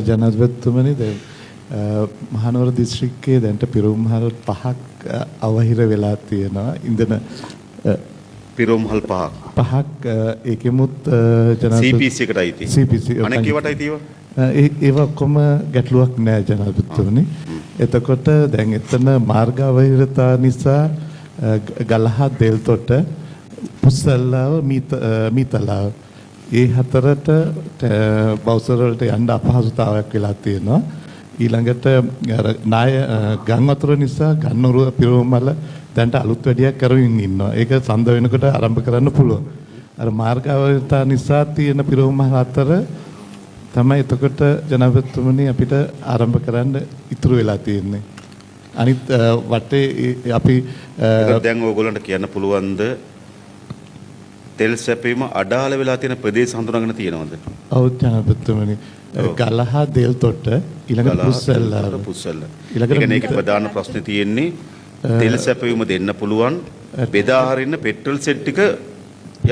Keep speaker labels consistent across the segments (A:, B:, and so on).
A: ජනාධිපතිතුමනි දැන් මහනුවර දිස්ත්‍රික්කයේ දැන්ට පිරුම්හල් 5ක් අවහිර වෙලා තියෙනවා. ඉන්ධන
B: පිරුම්හල් 5ක්
A: ඒකෙමුත්
B: CPC එකටයි තියෙන්නේ.
A: CPC
B: අනෙක් ඒවටයි තියෙන්නේ.
A: ඒව ඔක්කොම ගැටලුවක් නෑ ජනාධිපතිතුමනි. එතකොට දැන් එතන මාර්ග අවහිරතා නිසා ගලහ දෙල්තොට පුස්සල්ලාව මීතලාව ඒ හතරට බවුසර වලට යන්න අපහසුතාවයක් වෙලා තියෙනවා. ඊළඟට නාය ගම් වතුර නිසා ගන්නොරුව පිරුමල දැන්ට අලුත් වැඩියක් කරමින් ඉන්නවා. ඒක සඳ වෙනකොට ආරම්භ කරන්න පුළුවන්. අර මාර්ග අවහිරතා නිසා තියෙන පිරුමල අතර තමයි එතකොට ජනාධිපතිතුමනි අපිට ආරම්භ කරන්න ඉතුරු වෙලා තියෙන්නේ. අනිත් වටේ අපි
B: දැන් ඕගොල්ලන්ට කියන්න පුළුවන්ද තෙල් සැපීම අඩාල වෙලා තියෙන ප්‍රදේශ හඳුනාගෙන තියෙනවද?
A: ඔව් ජනාධිපතිතුමනි. ගලහ දෙල්තොට ඊළඟට පුස්සල්ල.
B: ඊළඟට මේකේ ප්‍රධාන ප්‍රශ්නේ තියෙන්නේ තෙල් සැපීම දෙන්න පුළුවන් බෙදා හරින්න පෙට්‍රල් සෙට් ටික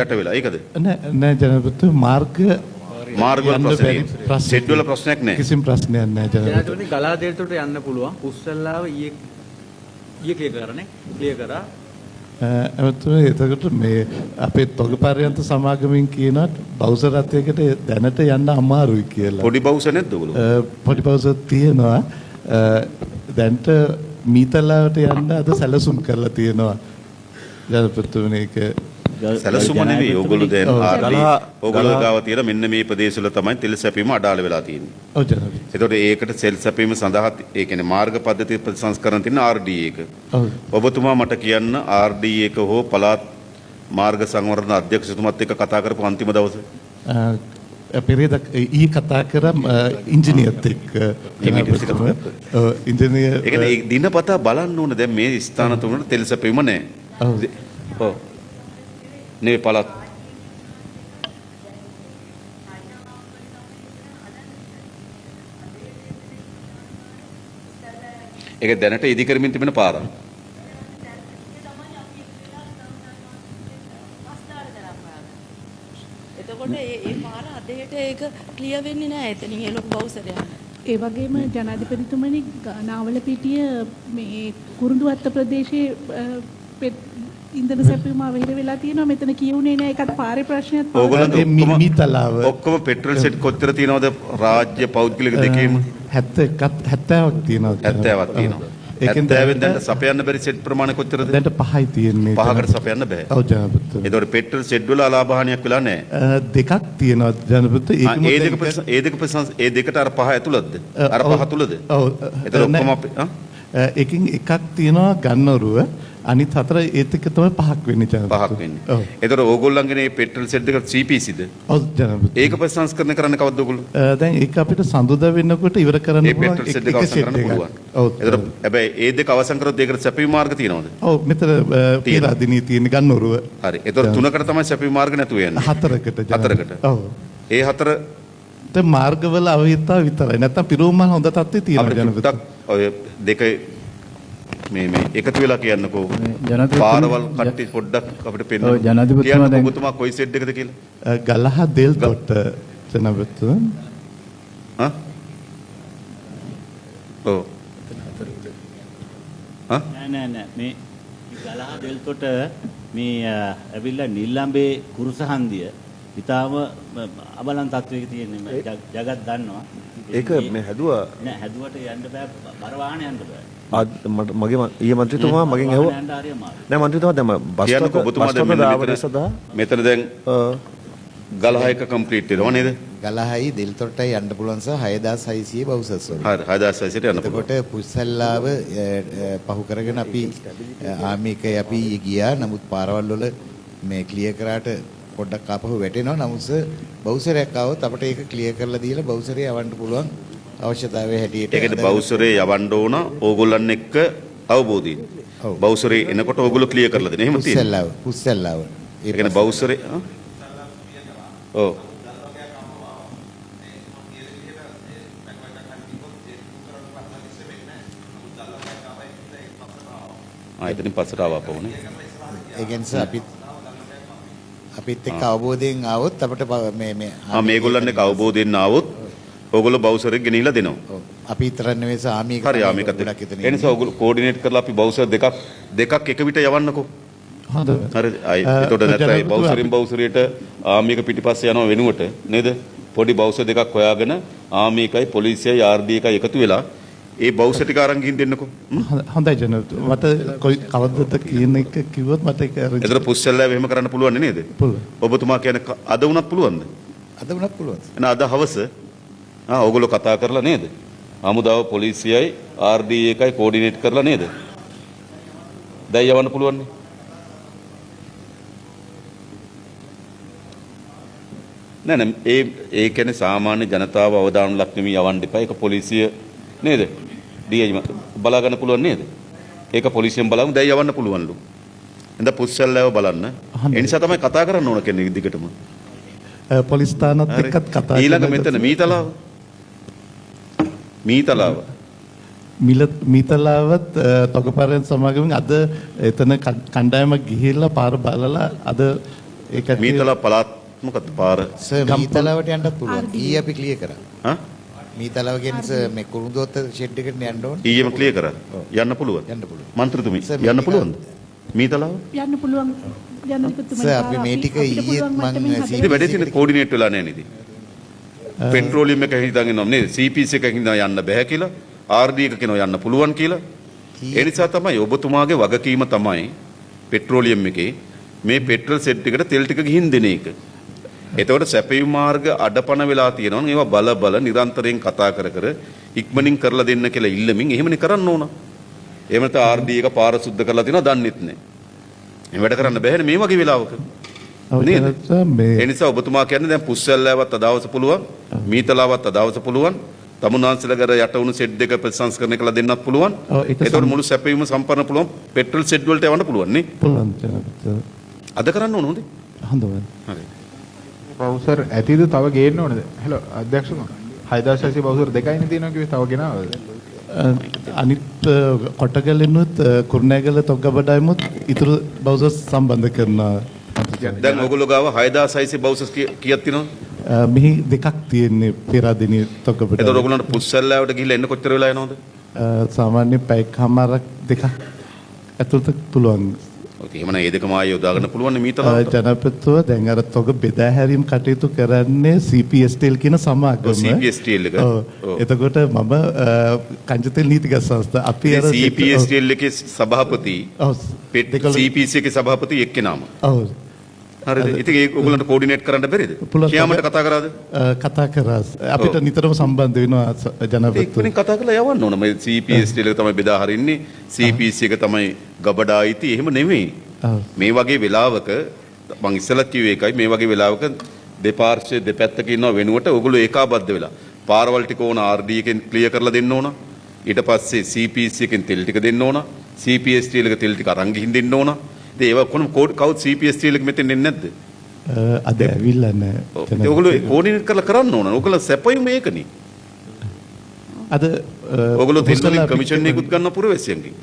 B: යට වෙලා. ඒකද?
A: නෑ ජනාධිපතිතුමනි
B: මාර්ග වල ප්‍රශ්නේ සෙට් වල ප්‍රශ්නයක් නෑ.
A: කිසිම ප්‍රශ්නයක් නෑ
C: ජනාධිපතිතුමනි. ගලහ දෙල්තොට යන්න පුළුවන්. පුස්සල්ලාව ඊයේ ක්ලියර් කරා.
A: එතකොට එතකොට මේ අපේ තොග පර්යන්ත සමාගමෙන් කියනවා බවුසර් රථයකට දැනට යන්න අමාරුයි කියලා.
B: පොඩි බවුසර් නැද්ද ඔයගොල්ලෝ?
A: පොඩි බවුසර් තියෙනවා. දැන්ට මීතලාවට යන්න අද සැලසුම් කරලා තියෙනවා. ජනපතිතුමනි ඒක
B: සැලසුම නෙවෙයි. ඕගොල්ලෝ දැන් ඕගොල්ලෝ ගාව තියෙන මෙන්න මේ ප්‍රදේශවල තමයි තෙල් සැපීම අඩාල වෙලා තියෙන්නේ.
A: ඔව් ජනපති.
B: ඒතකොට ඒකට තෙල් සැපීම සඳහා ඒ කියන්නේ මාර්ග පද්ධති ප්‍රතිසංස්කරණ තියෙන RDA එක.
A: ඔව්.
B: ඔබතුමා මට කියන්න RDA එක හෝ පළාත් මාර්ග සංවර්ධන අධ්‍යක්ෂතුමත් එක්ක කතා කරපු අන්තිම දවස.
A: පෙරේද කතා කරා ඉංජිනේරුත් එක්ක. ඉංජිනේර
B: ඒ කියන්නේ දිනපතා බලන්න ඕන දැන් මේ ස්ථාන තුනට තෙල් සැපීම නැහැ. ඔව්. නෙවෙයි පළාත් ඒක දැනට ඉදි කරමින් තිබෙන පාරක්.
D: එතකොට ඒ පාර අදහෙට ඒක ක්ලියර් වෙන්නේ නැහැ. එතනින් ඒ ලොකු බවුසර් යන.
E: ඒ වගේම ජනාධිපතිතුමනි නාවලපිටිය මේ කුරුඳුවත්ත ප්‍රදේශයේ ඉන්ධන සැපීම අවහිර වෙලා තියෙනවා. මෙතන කියුනේ නෑ. ඒකත් පාරේ ප්‍රශ්නයක්.
B: ඕගොල්ලෝ
A: මීතලාව
B: ඔක්කොම පෙට්‍රල් සෙට් කොච්චර තියෙනවද රාජ්‍ය පෞද්ගලික දෙකේම?
A: 70ක් තියෙනවා.
B: 70ක් තියෙනවා. ඒකෙන් දැන් සපයන්න බැරි සෙට් ප්‍රමාණය කොච්චරද?
A: දැන්ට 5යි තියෙන්නේ.
B: 5කට සපයන්න බෑ.
A: ඔව් ජනපති.
B: ඒතකොට පෙට්‍රල් සෙට් වල අලාභහානියක් වෙලා නැහැ.
A: දෙකක් තියෙනවා ජනපති.
B: ඒ දෙකට අර 5 ඇතුළත්ද? අර 5 තුලද?
A: ඔව්.
B: ඒතර ඔක්කොම
A: එකකින් එකක් තියෙනවා ගන්නොරුව. අනිත් හතර ඒත් එක තමයි 5ක් වෙන්නේ ජනපති.
B: 5ක් වෙන්නේ. ඒතර ඕගොල්ලන්ගේ මේ පෙට්‍රල් සෙට් එක CPCද?
A: ඔව් ජනපති.
B: ඒක ප්‍රතිසංස්කරණය කරන්න කවද්ද ඕගොල්ලෝ?
A: දැන් ඒක අපිට සඳුදා වෙනකොට ඉවර කරන්න
B: පුළුවන්. ඒ පෙට්‍රල් සෙට් එක අවසන් කරන්න පුළුවන්.
A: ඔව්.
B: ඒතර හැබැයි ඒ දෙක අවසන් කරොත් ඒකට සැපීම මාර්ග තියෙනවද?
A: ඔව් මෙතන පීරාදිනී තියෙන ගන්නොරුව.
B: හරි. ඒතර තුනකට තමයි සැපීම මාර්ග නැතුව යන්නේ. හතරකට.
A: ඔව්.
B: ඒ හතර
A: මාර්ගවල අවහිරතාව විතරයි. නැත්තම් පිරුමල් හොඳ තත්ත්වයේ තියෙනවා ජනපති.
B: ඔය දෙක මේ එකතු වෙලා කියන්නකෝ. පාරවල් කට්ටි පොඩ්ඩක් අපිට පෙන්නන්න.
C: ඔව් ජනාධිපතිතුමා දැන්
B: ඔබතුමා කොයි සෙට් එකද කියලා?
A: ගලහ දෙල්තොට ජනපති.
B: හා? ඔව්. හා?
F: නෑ මේ ගලහ දෙල්තොට මේ ඇවිල්ලා නිල්ලම්බේ කුරුසහන්දිය ඊටාම අබලන් තත්වයක තියෙන ජගත් දන්නවා.
G: ඒක මේ හැදුවා
F: නෑ හැදුවට යන්න බෑ. බර වාහන යන්න බෑ.
G: මගේ ඊයේ මන්ත්‍රීතුමා මගෙන් ඇහුවා නෑ මන්ත්‍රීතුමා දැන් බස්
B: මෙතන දැන් ගලහ එක කම්ප්ලීට් වෙනවා නේද?
H: ගලහයි දෙල්තොටයි යන්න පුළුවන් සහ 6600 බවුසර්ස් වල.
B: හරි 6600ට යන්න පුළුවන්.
H: එතකොට පුස්සල්ලාව පහු කරගෙන අපි ආමිකේ අපි ගියා. නමුත් පාරවල් වල මේ ක්ලියර් කරාට පොඩ්ඩක් ආපහු වැටෙනවා. නමුත් බවුසරයක් ආවොත් අපිට ඒක ක්ලියර් කරලා දීලා බවුසරේ යවන්න පුළුවන්. අවශ්‍යතාවයේ හැටියට
B: ඒකද බවුසරේ යවන්න ඕන ඕගොල්ලන් එක්ක අවබෝධයෙන්. බවුසරේ එනකොට ඕගොල්ලෝ ක්ලියර් කරලා දෙන. එහෙම තියෙනවා.
H: පුස්සල්ලාව.
B: ඒ කියන්නේ බවුසරේ ඔව්. එතනින් පස්සට ආවපුවනේ.
H: ඒ කියන්නේ අපිත් එක්ක අවබෝධයෙන් ආවොත් අපිට
B: මේගොල්ලන් එක්ක අවබෝධයෙන් ආවොත් ඕගොල්ලෝ බවුසරෙක් ගෙනිහිලා දෙනවා.
H: ඔව්. අපි විතරක් නෙවෙයි සාමි එක
B: හරි ආමිකත්
H: ගොඩක් එතන
B: ඒ නිසා ඕගොල්ලෝ කෝඩිනේට් කරලා අපි බවුසර් දෙකක් එක විට යවන්නකෝ.
A: හොඳයි.
B: හරි එතකොට නැත්නම් බවුසරින් බවුසරියට ආමික පිටිපස්සේ යනවා වෙනුවට නේද? පොඩි බවුසර් දෙකක් හොයාගෙන ආමිකයි පොලිසියයි RD එකයි එකතු වෙලා ඒ බවුසර් ටික අරන් ගිහින් දෙන්නකෝ.
A: හොඳයි ජනාධිපති මට කොයි කවදද කියන එක කිව්වොත් මට ඒක
B: එතන පුස්සල්ලාව එහෙම කරන්න පුළුවන් නේද?
A: පුළුවන්.
B: ඔබතුමා කියන්නේ අද වුණත් පුළුවන්ද?
H: අද වුණත් පුළුවන්.
B: එහෙනම් අද හවස ඕගොල්ලෝ කතා කරලා නේද? හමුදාව පොලිසියයි RD එකයි කෝඩිනේට් කරලා නේද? දැන් යවන්න පුළුවන් නේ. නෑ ඒ කියන්නේ සාමාන්‍ය ජනතාව අවධානය ලක් වෙමි යවන්න එපා. ඒක පොලිසිය නේද? DI බලා ගන්න පුළුවන් නේද? ඒක පොලිසියෙන් බලමු දැන් යවන්න පුළුවන්ලු. එඳ පුස්සල්ලාව බලන්න. ඒ නිසා තමයි කතා කරන්න ඕන කියන්නේ දිගටම.
A: පොලිස් ස්ථානත් එක්කත් කතා
B: ඊළඟ මෙතන මීතලාව
A: මීතලාවත් තොගපරෙන් සමාගමෙන් අද එතන කණ්ඩායමක් ගිහිල්ලා පාර බලලා අද ඒක
B: මීතලාව පළාත් මොකද පාර
H: සර් මීතලාවට යන්නත් පුළුවන්. ඊ අපි ක්ලියර් කරා.
B: හා
H: මීතලාව කියන්නේ සර් මේ කුරුඳුවත්ත ෂෙඩ් එකට යන්න ඕන.
B: ඊයේම ක්ලියර් කරා. යන්න පුළුවන්.
H: යන්න පුළුවන්.
B: මන්ත්‍රීතුමී යන්න පුළුවන්ද? මීතලාව?
E: යන්න පුළුවන් ජනාධිපතිතුමනි.
H: සර් අපි මේ ටික ඊයේ මම
B: ඉතින් වැඩේ තියෙන කෝඩිනේට් වෙලා නැහැ නේද? පෙට්‍රෝලියම් එක හිතාගෙන ඉන්නවා නේද? CPC එකකින් යන්න බෑ කියලා. RD එක කියනවා යන්න පුළුවන් කියලා. ඒ නිසා තමයි ඔබතුමාගේ වගකීම තමයි පෙට්‍රෝලියම් එකේ මේ පෙට්‍රල් සෙට් එකට තෙල් ටික ගිහින් දෙන එක. එතකොට සැපයුම් මාර්ග අඩපණ වෙලා තියෙනවා නම් ඒවා බල නිරන්තරයෙන් කතා කර ඉක්මනින් කරලා දෙන්න කියලා ඉල්ලමින් එහෙමනේ කරන්න ඕන. එහෙම නැත්නම් RD එක පාර සුද්ධ කරලා තියෙනවා දන්නෙත් නැහැ. මේ වැඩ කරන්න බෑනේ මේ වගේ වෙලාවක. නේද? ඒ නිසා ඔබතුමා කියන්නේ දැන් පුස්සල්ලාවත් අදවස පුළුවන්, මීතලාවත් අදවස පුළුවන්, තමුන්නාන්සලගර යට වුණු සෙට් එක ප්‍රතිසංස්කරණය කළා දෙන්නත් පුළුවන්. ඒතකොට මුළු සැපයුම සම්පන්න පුළුවන් පෙට්‍රල් සෙට් වලට යවන්න පුළුවන් නේ.
A: පුළුවන් ජනාධිපති.
B: අද කරන්න ඕන හොඳේ.
A: හොඳයි.
B: හරි.
I: බවුසර් ඇතිද තව ගේන්න ඕනද? හෙලෝ අධ්‍යක්ෂතුමා 6600 බවුසර් දෙකයිනේ තියෙනවා කිව්වේ තව ගෙනාවද?
A: අනිත් කොටගලිනුත් කුරුණෑගල තොගබඩයිමුත් ඉතුරු බවුසර්ස් සම්බන්ධ කරනවා.
B: දැන් ඔයගොල්ලෝ ගාව 6600 බවුසර්ස් කීයක් තියෙනවද?
A: මෙහි දෙකක් තියෙන්නේ පෙරදිනේ තොගබඩ.
B: එතකොට ඔයගොල්ලන්ට පුස්සල්ලාවට ගිහිල්ලා එන්න කොච්චර වෙලා යනවද?
A: සාමාන්‍ය පැයකමාරක් දෙකක් ඇතුළත පුළුවන්.
B: ඔක එහෙමනම් ඒ දෙකම ආයෙ යොදාගන්න පුළුවන් නේ මීතලාවට.
A: ජනපතිතුව දැන් අර තොග බෙදා හැරීම් කටයුතු කරන්නේ CPSTL කියන සමාගම.
B: CPSTL එක.
A: එතකොට මම කංචතෙල් නීතිගත සංස්ථා අපි අර
B: CPSTL එකේ සභාපති CPC එකේ සභාපති එක්කෙනාම.
A: ඔව්.
B: හරිද? ඉතින් ඒක ඔයගොල්ලන්ට කෝඩිනේට් කරන්න බැරිද? කියාමට කතා කරාද?
A: කතා කරා. අපිට නිතරම සම්බන්ධ වෙනවා ජනපතිතුව.
B: ඒකෙන් කතා කරලා යවන්න ඕන. මේ CPSTL එක තමයි බෙදා හරින්නේ. CPC එක තමයි ගබඩා අයිති. එහෙම නෙමෙයි. මේ වගේ වෙලාවක මං ඉස්සෙල්ලා කිව්වේ ඒකයි මේ වගේ වෙලාවක දෙපාර්ශ්වයේ දෙපැත්තක ඉන්නව වෙනුවට ඔයගොල්ලෝ ඒකාබද්ධ වෙලා පාරවල් ටික ඕන RD එකෙන් ක්ලියර් කරලා දෙන්න ඕන. ඊට පස්සේ CPC එකෙන් තෙල් ටික දෙන්න ඕන. CPSTL එක තෙල් ටික අරන් ගිහින් දෙන්න ඕන. ඒවා කොහොම කවුද CPSTL එක මෙතෙන් එන්නේ නැද්ද?
A: අද ඇවිල්ලා නැහැ.
B: ඔයගොල්ලෝ කෝඩිනේට් කරලා කරන්න ඕන. ඔයගොල්ලෝ සැපයුම මේකනේ.
A: අද
B: ඔයගොල්ලෝ තෙල් කමිෂන් එකකුත් ගන්න පුරවැසියන්ගෙන්.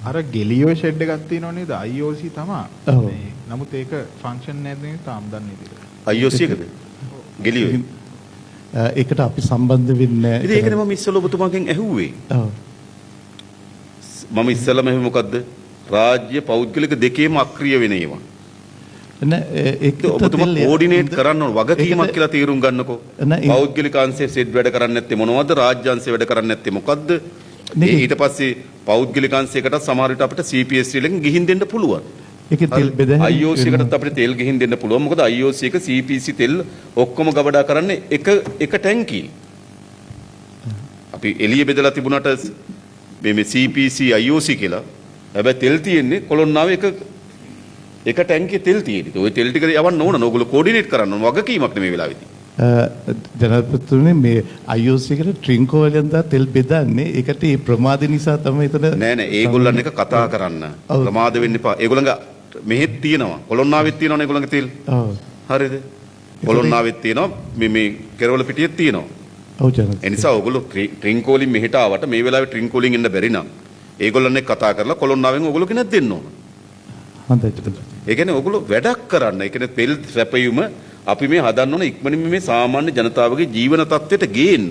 I: අර ගෙලියෝ ෂෙඩ් එකක් තියෙනව නේද? IOC තමයි. නමුත් ඒක ෆන්ක්ෂන් නැද්ද නේද? තාම දන්නේ නැහැ.
B: IOC එකද? ගෙලියෝ.
A: ඒකට අපි සම්බන්ධ වෙන්නේ නැහැ.
B: ඉතින් ඒකනේ මම ඉස්සෙල්ලා ඔබතුමාගෙන් ඇහුවේ. ඔව්. මම ඉස්සෙල්ලාම එහෙම මොකද්ද? රාජ්‍ය පෞද්ගලික දෙකේම අක්‍රිය වෙන ඒවා.
A: නෑ ඒක
B: ඔබතුමා කෝඩිනේට් කරන්න ඕන වගකීමක් කියලා තීරුම් ගන්නකෝ. පෞද්ගලික අංශයේ සෙට් වැඩ කරන්නේ නැත්තේ මොනවද? රාජ්‍ය අංශයේ වැඩ කරන්නේ නැත්තේ මොකද්ද? ඊට පස්සේ පෞද්ගලික අංශයකට සමහර විට අපිට CPSTL එකෙන් ගිහින් දෙන්න පුළුවන්.
A: ඒකේ තෙල් බෙදා
B: IOC එකටත් අපිට තෙල් ගිහින් දෙන්න පුළුවන්. මොකද IOC එක CPC තෙල් ඔක්කොම ගබඩා කරන්නේ එක ටැංකිය. අපි එළිය බෙදලා තිබුණාට මේ CPC IOC කියලා. හැබැයි තෙල් තියෙන්නේ කොළොන්නාවේ එක ටැංකිය තෙල් තියෙන්නේ. ඔය තෙල් ටික යවන්න ඕන. ඕගොල්ලෝ කෝඩිනේට් කරන්න ඕන. වගකීමක් නෙමෙයි වෙලාවෙදී.
A: ජනපතිතුමනි මේ IOC එකට ට්‍රින්කෝ වලින් දා තෙල් බෙදන්නේ. ඒකට මේ ප්‍රමාද නිසා තමයි එතන
B: නෑ ඒගොල්ලන් එක කතා කරන්න. ප්‍රමාද වෙන්න එපා. ඒගොල්ලන්ගේ මෙහෙත් තියෙනවා. කොළොන්නාවෙත් තියෙනවනේ ඒගොල්ලන්ගේ තෙල්. ඔව්. හරිද? කොළොන්නාවෙත් තියෙනවා. මේ කෙරවල පිටියෙත් තියෙනවා.
A: ඔව් ජනපති.
B: ඒ නිසා ඔයගොල්ලෝ ට්‍රින්කෝ වලින් මෙහෙට ආවට මේ වෙලාවේ ට්‍රින්කෝ වලින් එන්න බැරි නම් ඒගොල්ලන් එක්ක කතා කරලා කොළොන්නාවෙන් ඔයගොල්ලෝ කෙනෙක් දෙන්න ඕන.
A: හොඳයි ජනපති.
B: ඒ කියන්නේ ඔයගොල්ලෝ වැඩක් කරන්න. ඒ කියන්නේ තෙල් සැපයුම අපි මේ හදන්න ඕන ඉක්මනින්ම මේ සාමාන්‍ය ජනතාවගේ ජීවන තත්ත්වයට ගේන්න.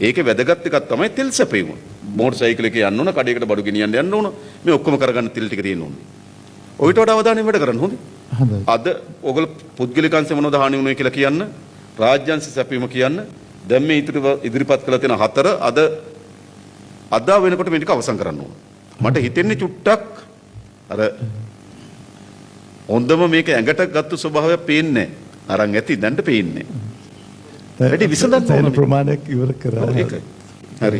B: ඒකේ වැදගත් එකක් තමයි තෙල් සැපයීම. මෝටර් සයිකල් එකේ යන්න ඕන, කඩේකට බඩු ගෙනියන්න යන්න ඕන. මේ ඔක්කොම කරගන්න තෙල් ටික තියෙන්න ඕනේ. ඔයිට වඩා අවධානය වැඩ කරන්න හොඳයි.
A: හොඳයි.
B: අද ඔයගොල්ලෝ පුද්ගලික අංශ මොනවද හානි වුනේ කියලා කියන්න. රාජ්‍ය අංශ සැපයීම කියන්න. දැන් මේ ඉදිරිපත් කළ තියෙන 4 අද වෙනකොට මේ ටික අවසන් කරන්න ඕන. මට හිතෙන්නේ චුට්ටක් අර හොඳම මේක ඇඟට ගත්තු ස්වභාවය පේන්නේ නැහැ. අරන් ඇති දැන්ට පේන්නේ. වැඩි විසඳන්න ඕන
A: ප්‍රමාණයක් ඉවර කරා.
B: ඒකයි. හරි.